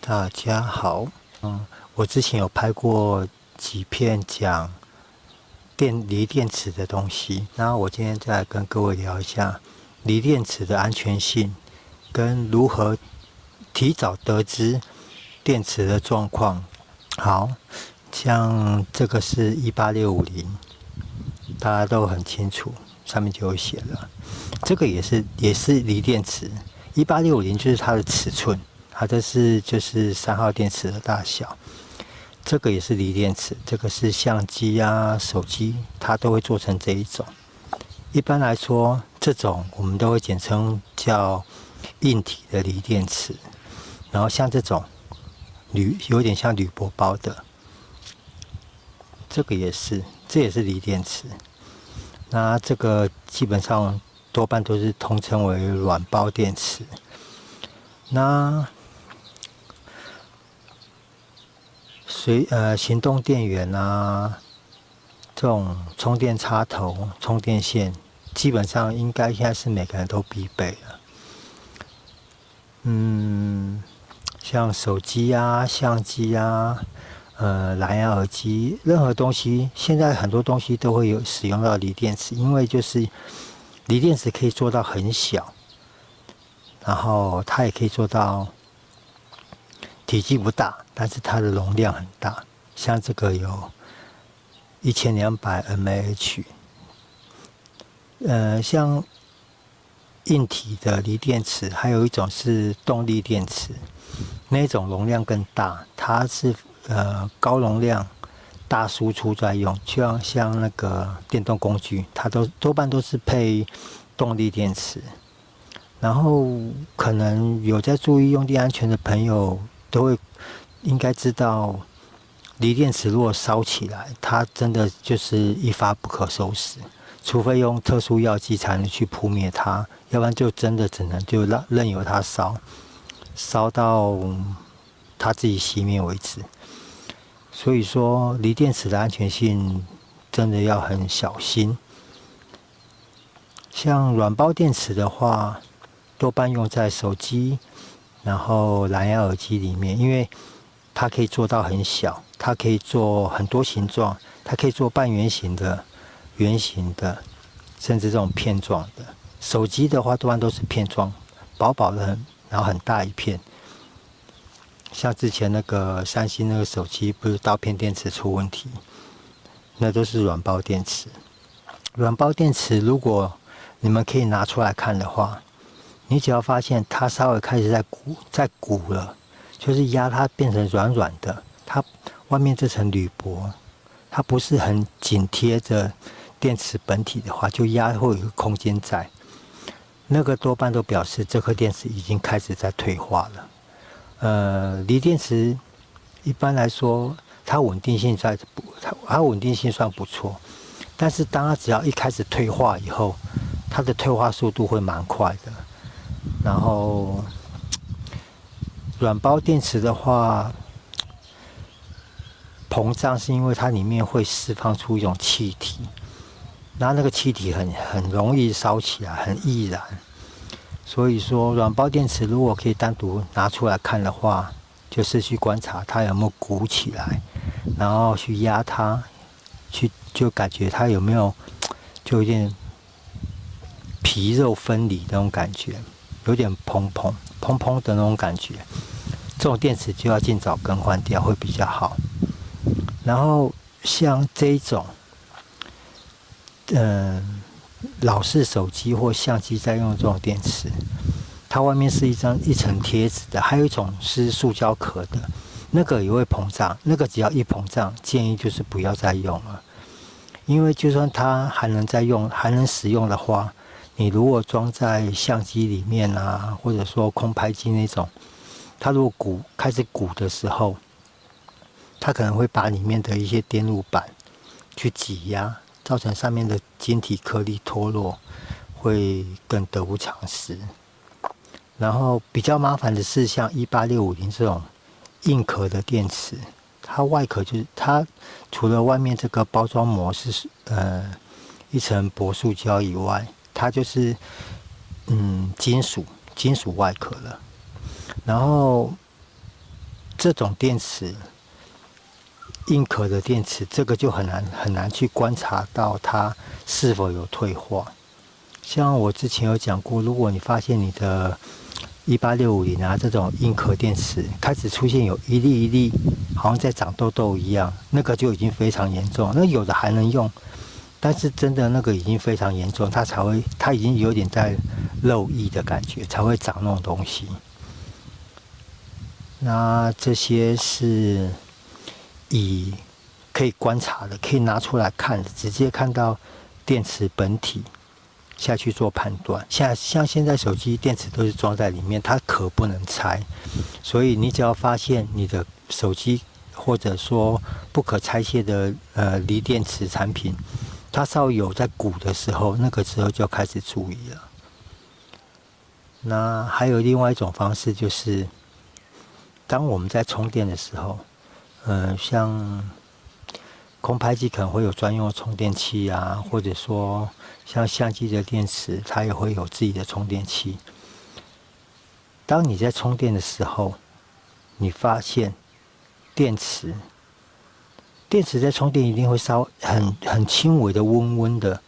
大家好，我之前有拍过几片讲锂电池的东西，然后我今天再来跟各位聊一下锂电池的安全性，跟如何提早得知电池的状况。好，像这个是18650，大家都很清楚，上面就有写了。这个也是锂电池，18650就是它的尺寸。它这是就是3号电池的大小，这个也是锂电池，这个是相机啊、手机，它都会做成这一种。一般来说，这种我们都会简称叫硬体的锂电池。然后像这种有点像铝箔包的，这也是锂电池。那这个基本上多半都是通称为软包电池。那行动电源啊，这种充电插头、充电线，基本上应该现在是每个人都必备了。像手机啊、相机啊、蓝牙耳机，任何东西，现在很多东西都会有使用到锂电池，因为就是锂电池可以做到很小，然后它也可以做到体积不大，但是它的容量很大。像这个有1200mAh，像硬体的锂电池，还有一种是动力电池，那种容量更大，它是高容量、大输出在用，就像那个电动工具，它多半都是配动力电池。然后可能有在注意用电安全的朋友，都会应该知道，锂电池如果烧起来，它真的就是一发不可收拾。除非用特殊药剂才能去扑灭它，要不然就真的只能就任由它烧到它自己熄灭为止。所以说，锂电池的安全性真的要很小心。像软包电池的话，多半用在手机，然后蓝牙耳机里面，因为它可以做到很小，它可以做很多形状，它可以做半圆形的、圆形的，甚至这种片状的。手机的话，多半都是片状，薄薄的，然后很大一片。像之前那个三星那个手机，不是刀片电池出问题，那都是软包电池。软包电池如果你们可以拿出来看的话，你只要发现它稍微开始在鼓了，就是压它变成软软的，它外面这层铝箔，它不是很紧贴着电池本体的话，就压会有一个空间在，那个多半都表示这颗电池已经开始在退化了。锂电池一般来说，它稳定性算不错，但是当它只要一开始退化以后，它的退化速度会蛮快的。然后软包电池的话，膨胀是因为它里面会释放出一种气体，然后那个气体很容易烧起来，很易燃。所以说，软包电池如果可以单独拿出来看的话，就是去观察它有没有鼓起来，然后去压它，就感觉它有没有就有点皮肉分离那种感觉，有点蓬的那种感觉。这种电池就要尽早更换掉，会比较好。然后像这一种，老式手机或相机在用这种电池，它外面是一层贴纸的，还有一种是塑胶壳的，那个也会膨胀，那个只要一膨胀，建议就是不要再用了。因为就算它还能再用、还能使用的话，你如果装在相机里面啊，或者说空拍机那种，它如果开始鼓的时候，它可能会把里面的一些电路板去挤压，造成上面的晶体颗粒脱落，会更得不偿失。然后比较麻烦的是，像18650这种硬壳的电池，它外壳就是它除了外面这个包装膜是一层薄塑胶以外，它就是金属外壳了。然后这种电池，硬壳的电池，这个就很难去观察到它是否有退化。像我之前有讲过，如果你发现你的18650啊这种硬壳电池开始出现有一粒一粒，好像在长痘痘一样，那个就已经非常严重。那有的还能用，但是真的那个已经非常严重，它已经有点在漏液的感觉，才会长那种东西。那这些是可以观察的，可以拿出来看的，直接看到电池本体下去做判断。像现在手机电池都是装在里面，它壳不能拆，所以你只要发现你的手机或者说不可拆卸的锂电池产品，它稍微有在鼓的时候，那个时候就要开始注意了。那还有另外一种方式就是，当我们在充电的时候，像空拍机可能会有专用的充电器啊，或者说像相机的电池，它也会有自己的充电器。当你在充电的时候，你发现电池在充电一定会很轻微的温温的，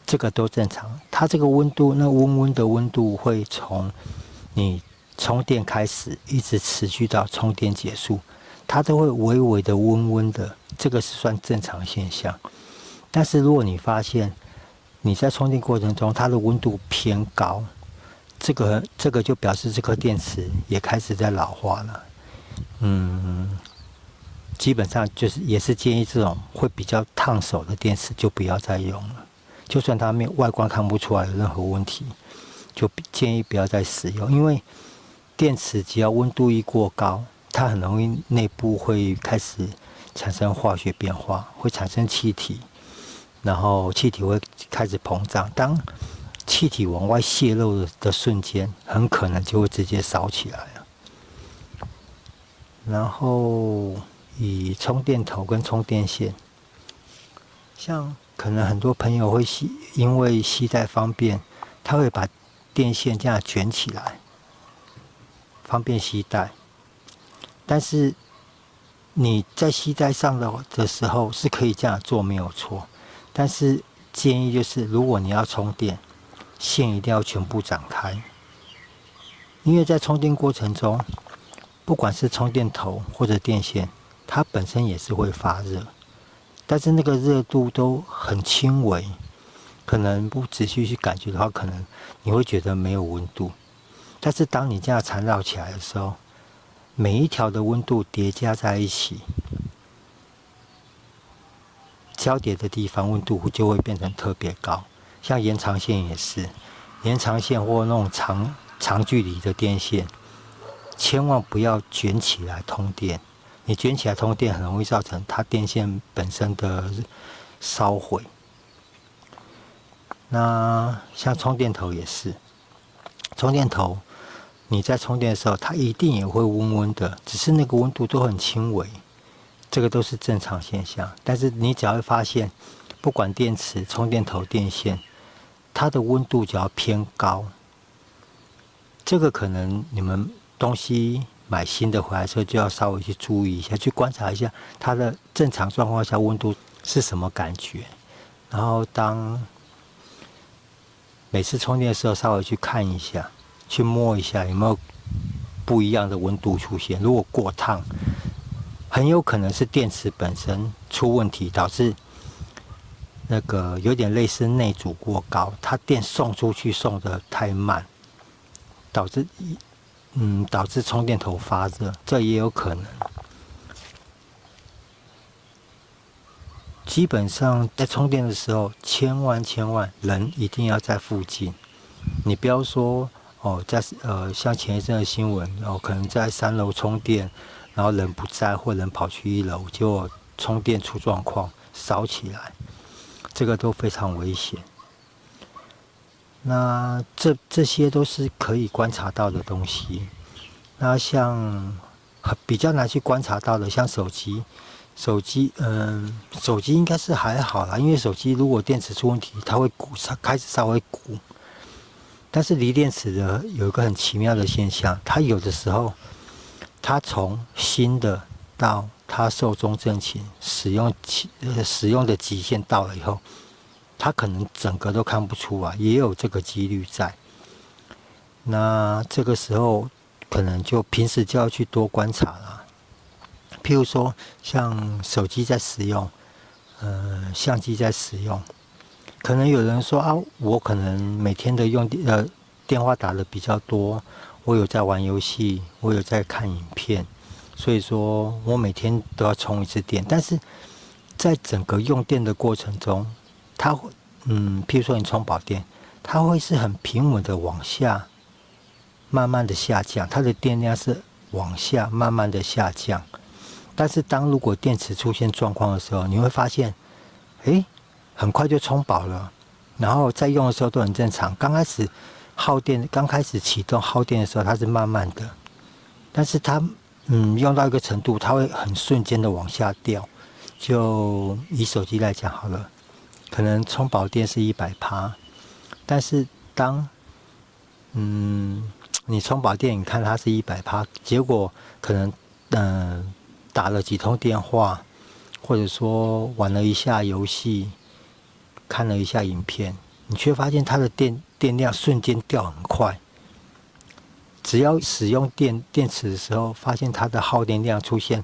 这个都正常。它这个温度，那温温的温度会从你充电开始一直持续到充电结束，它都会微微的温温的，这个是算正常现象。但是如果你发现你在充电过程中它的温度偏高，这个就表示这颗电池也开始在老化了。基本上也是建议这种会比较烫手的电池就不要再用了，就算它外观看不出来有任何问题，就建议不要再使用。因为电池只要温度一过高，它很容易内部会开始产生化学变化，会产生气体，然后气体会开始膨胀。当气体往外泄漏的瞬间，很可能就会直接烧起来了。然后以充电头跟充电线，像可能很多朋友会因为携带方便，他会把电线这样卷起来，方便携带。但是你在携带上的时候是可以这样做，没有错。但是建议就是，如果你要充电，线一定要全部展开，因为在充电过程中，不管是充电头或者电线，它本身也是会发热，但是那个热度都很轻微，可能不仔细去感觉的话，可能你会觉得没有温度。但是当你这样缠绕起来的时候，每一条的温度叠加在一起，交叠的地方温度就会变成特别高。像延长线也是，延长线或那种长距离的电线，千万不要卷起来通电。你卷起来通电，很容易造成它电线本身的烧毁。那像充电头也是，充电头你在充电的时候，它一定也会温温的，只是那个温度都很轻微，这个都是正常现象。但是你只要会发现，不管电池、充电头、电线，它的温度只要偏高，这个可能你们东西买新的回来的时候，就要稍微去注意一下，去观察一下它的正常状况下温度是什么感觉。然后当每次充电的时候，稍微去看一下，去摸一下有没有不一样的温度出现。如果过烫，很有可能是电池本身出问题，导致那个有点类似内阻过高，它电送出去送得太慢，导致充电头发热，这也有可能。基本上在充电的时候，千万人一定要在附近。你不要说像前一阵的新闻，可能在3楼充电，然后人不在，或人跑去1楼，结果充电出状况，烧起来，这个都非常危险。那这些都是可以观察到的东西。那像比较难去观察到的，像手机应该是还好啦，因为手机如果电池出问题，它会开始稍微鼓。但是锂电池的有一个很奇妙的现象，它有的时候它从新的到它寿终正寝，使用的极限到了以后，它可能整个都看不出来，也有这个几率在。那这个时候可能就平时就要去多观察了。譬如说，像手机在使用，相机在使用，可能有人说啊，我可能每天的电话打的比较多，我有在玩游戏，我有在看影片，所以说我每天都要充一次电。但是在整个用电的过程中，它会，譬如说你充饱电，它会是很平稳的往下，慢慢的下降，它的电量是往下慢慢的下降。但是如果电池出现状况的时候，你会发现，很快就充饱了，然后在用的时候都很正常。刚开始启动耗电的时候，它是慢慢的，但是它用到一个程度，它会很瞬间的往下掉。就以手机来讲好了，可能充饱电是100%，但是当你充饱电，你看它是100%，结果可能打了几通电话，或者说玩了一下游戏，看了一下影片，你却发现它的电量瞬间掉很快。只要使用电池的时候，发现它的耗电量出现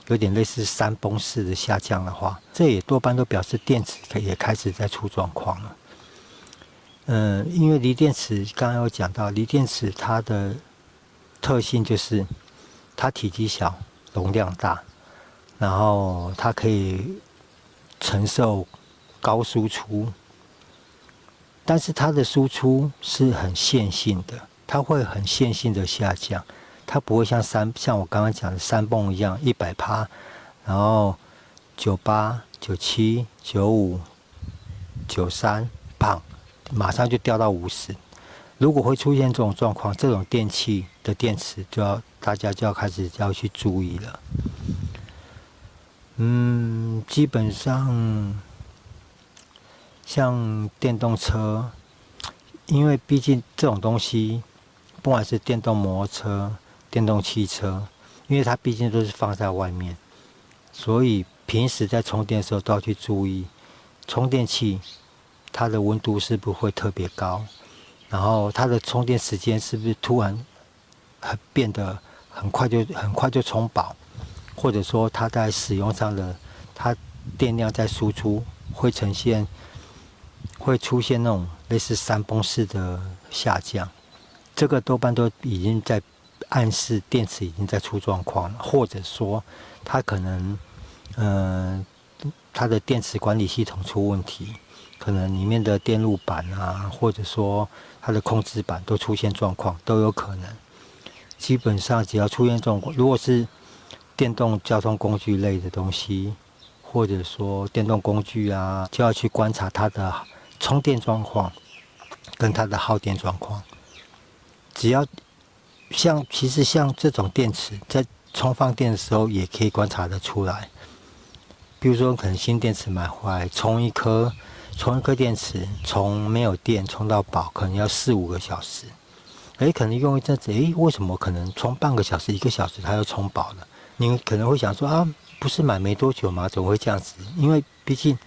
有点类似山崩式的下降的话，这也多半都表示电池也开始在出状况了。因为锂电池刚刚有讲到，锂电池它的特性就是它体积小，容量大，然后它可以承受高输出，但是它的输出是很线性的，它会很线性的下降，它不会像我刚刚讲的山崩一样100%，然后98、97、95、93，砰，马上就掉到50。如果会出现这种状况，这种电器的电池大家就要开始要去注意了。基本上像电动车，因为毕竟这种东西，不管是电动摩托车、电动汽车，因为它毕竟都是放在外面，所以平时在充电的时候都要去注意，充电器它的温度是不是会特别高，然后它的充电时间是不是突然变得很快就充饱，或者说它在使用上的它电量在输出会出现那种类似山崩式的下降，这个多半都已经在暗示电池已经在出状况了，或者说它可能它的电池管理系统出问题，可能里面的电路板啊，或者说它的控制板都出现状况，都有可能。基本上只要出现这种，如果是电动交通工具类的东西，或者说电动工具啊，就要去观察它的充电状况跟它的耗电状况。只要其实像这种电池在充放电的时候也可以观察得出来。比如说可能新电池买回来，充一颗电池，从没有电充到饱，可能要4-5个小时。可能用一阵子，为什么可能充半个小时、1个小时它就充饱了？你可能会想说啊，不是买没多久吗？怎么会这样子？因为毕竟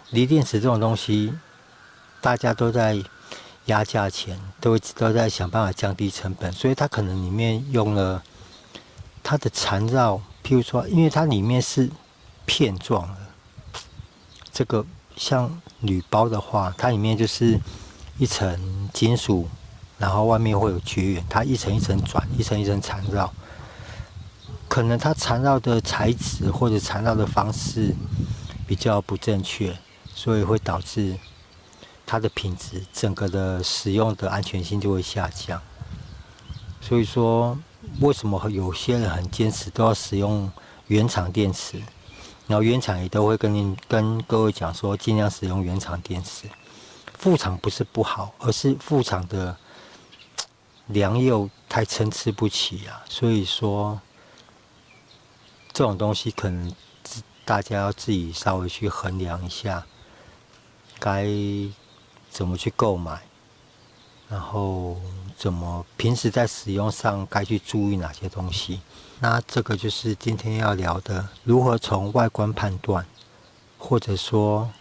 锂电池这种东西，大家都在压价钱，都在想办法降低成本，所以它可能里面用了它的缠绕，譬如说，因为它里面是片状的，这个像铝包的话，它里面就是一层金属，然后外面会有绝缘，它一层一层转，一层一层缠绕。可能它缠绕的材质或者缠绕的方式比较不正确，所以会导致它的品质整个的使用的安全性就会下降。所以说，为什么有些人很坚持都要使用原厂电池？然后原厂也都会跟各位讲说，尽量使用原厂电池。副厂不是不好，而是副厂的良莠太参差不齐啊。所以说，这种东西可能大家要自己稍微去衡量一下，该怎么去购买，然后怎么平时在使用上该去注意哪些东西。那这个就是今天要聊的，如何从外观判断，或者说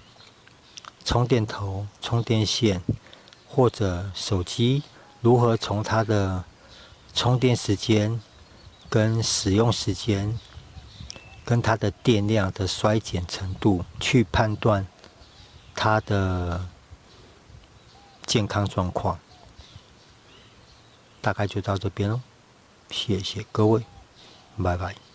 充电头、充电线，或者手机如何从它的充电时间跟使用时间跟它的电量的衰减程度去判断它的健康状况。大概就到这边咯，谢谢各位，拜拜。